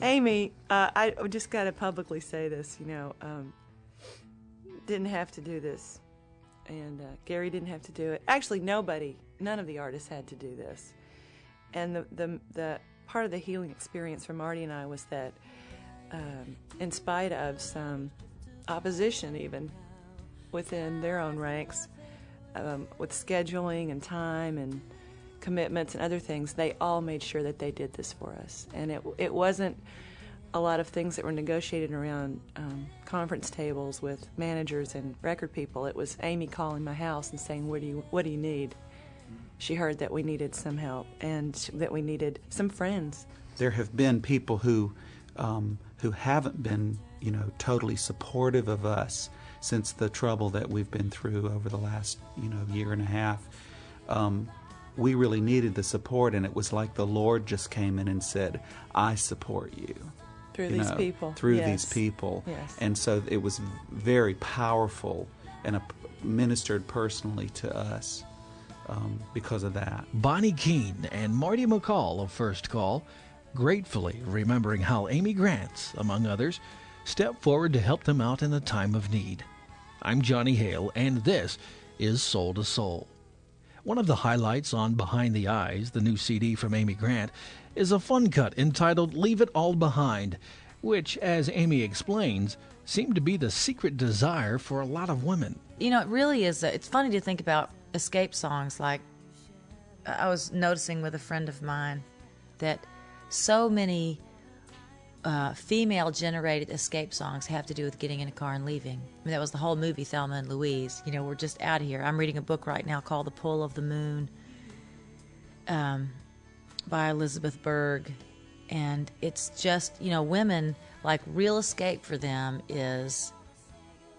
Amy, I just got to publicly say this, didn't have to do this. And Gary didn't have to do it. Actually, none of the artists had to do this. And the part of the healing experience for Marty and I was that in spite of some opposition even within their own ranks, with scheduling and time and commitments and other things, they all made sure that they did this for us. And it wasn't a lot of things that were negotiated around conference tables with managers and record people. It was Amy calling my house and saying, what do you need? She heard that we needed some help and that we needed some friends. There have been people who haven't been, totally supportive of us since the trouble that we've been through over the last, year and a half. We really needed the support, and it was like the Lord just came in and said, I support you. Through these people. Through Yes. these people. Yes. And so it was very powerful and ministered personally to us because of that. Bonnie Keene and Marty McCall of First Call, gratefully remembering how Amy Grant, among others, stepped forward to help them out in a time of need. I'm Johnny Hale, and this is Soul to Soul. One of the highlights on Behind the Eyes, the new CD from Amy Grant, is a fun cut entitled Leave It All Behind, which, as Amy explains, seemed to be the secret desire for a lot of women. It really is. It's funny to think about escape songs. Like, I was noticing with a friend of mine that so many female-generated escape songs have to do with getting in a car and leaving. I mean, that was the whole movie, Thelma and Louise. We're just out of here. I'm reading a book right now called The Pull of the Moon by Elizabeth Berg. And it's just, women, like, real escape for them is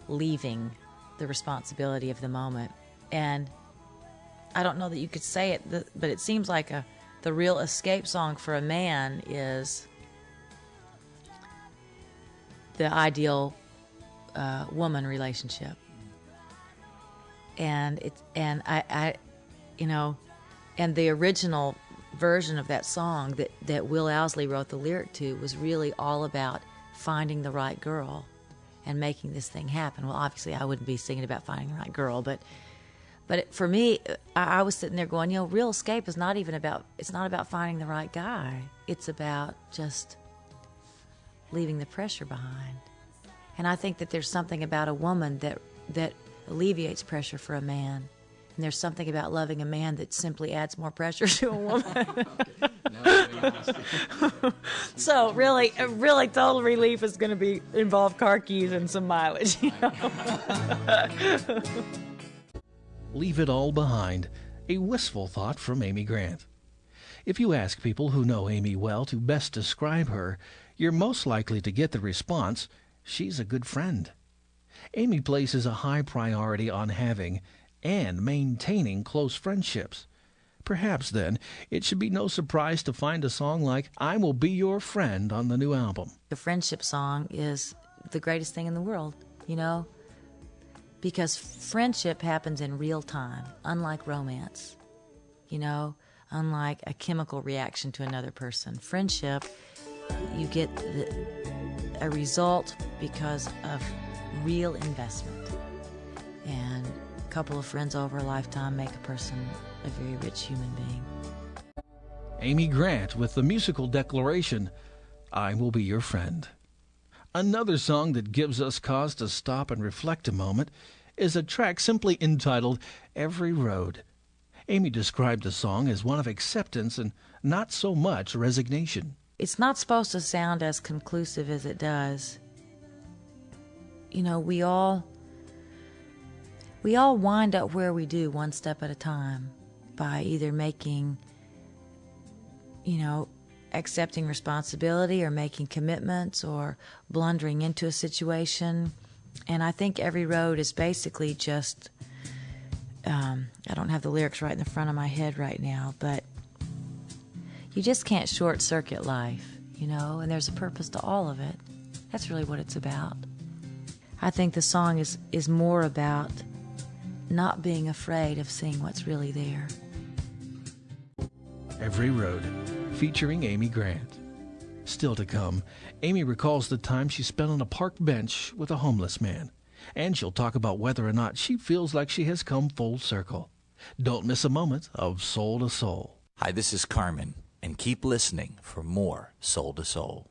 leaving the responsibility of the moment. And I don't know that you could say it, but it seems like the real escape song for a man is the ideal woman relationship. And I and the original version of that song that Will Owsley wrote the lyric to was really all about finding the right girl and making this thing happen. Well, obviously I wouldn't be singing about finding the right girl, but for me, I was sitting there going, real escape is not about finding the right guy. It's about just leaving the pressure behind. And I think that there's something about a woman that alleviates pressure for a man. And there's something about loving a man that simply adds more pressure to a woman. So really, total relief is going to involve car keys and some mileage. Leave It All Behind, a wistful thought from Amy Grant. If you ask people who know Amy well to best describe her, you're most likely to get the response, she's a good friend. Amy places a high priority on having and maintaining close friendships. Perhaps, then, it should be no surprise to find a song like I Will Be Your Friend on the new album. The friendship song is the greatest thing in the world, because friendship happens in real time, unlike romance, unlike a chemical reaction to another person. Friendship, you get a result because of real investment. And a couple of friends over a lifetime make a person a very rich human being. Amy Grant with the musical declaration, I Will Be Your Friend. Another song that gives us cause to stop and reflect a moment is a track simply entitled Every Road. Amy described the song as one of acceptance and not so much resignation. It's not supposed to sound as conclusive as it does. We all wind up where we do one step at a time by either making, accepting responsibility or making commitments or blundering into a situation. And I think Every Road is basically just, I don't have the lyrics right in the front of my head right now, but you just can't short-circuit life, and there's a purpose to all of it. That's really what it's about. I think the song is more about not being afraid of seeing what's really there. Every Road, featuring Amy Grant. Still to come, Amy recalls the time she spent on a park bench with a homeless man, and she'll talk about whether or not she feels like she has come full circle. Don't miss a moment of Soul to Soul. Hi, this is Carmen, and keep listening for more Soul to Soul.